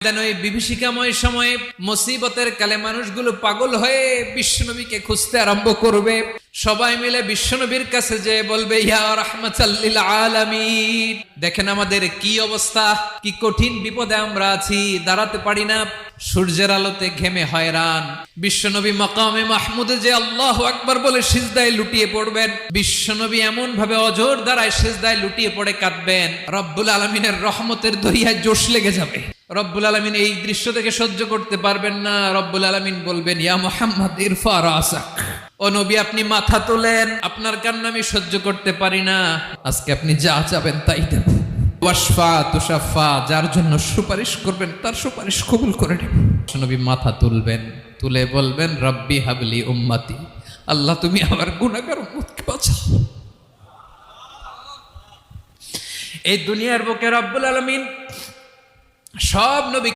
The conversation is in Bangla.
ওই বিভীষিকাময় সময়ে মুসিবতের কালে মানুষগুলো পাগল হয়ে বিশ্বনবীকে খুঁজতে আরম্ভ করবে। সবাই মিলে বিশ্বনবীর কাছে যেয়ে বলবে, ইয়া রাহমাতাল লিল আলামিন, দেখেন আমাদের কি অবস্থা, কি কঠিন বিপদে আমরা আছি, দাঁড়াতে পারি না, সূর্যের আলোতে ঘেমে হয়রান। বিশ্বনবী মাকামে মাহমুদে যে আল্লাহু আকবার বলে সিজদায় লুটিয়ে পড়বেন, বিশ্বনবী এমন ভাবে অজর দ্বারায় সিজদায় লুটিয়ে পড়ে কাঁদবেন, রব্বুল আলামিনের রহমতের দরিয়ায় জোশ লেগে যাবে। রব্বুল আলামিন এই দৃশ্য থেকে সহ্য করতে পারবেন না। রব্বুল আলামিন বলবেন, ইয়া মুহাম্মদ ইরফা রাসাক, ও নবী আপনি মাথা তোলেন, আপনার কান্না আমি সহ্য করতে পারি না, আজকে আপনি যা চাবেন তাই দেব। ওয়াশফা তুশাফা, যার জন্য সুপারিশ করবেন তার সুপারিশ কবুল করে নেব। নবী মাথা তুলবেন, তুলে বলবেন, রব্বি হাবলি উম্মতি, আল্লাহ তুমি আমার গুনাহগার উম্মতকে বাঁচাও। এই দুনিয়ার বুকে রব্বুল আলামিন সব নবী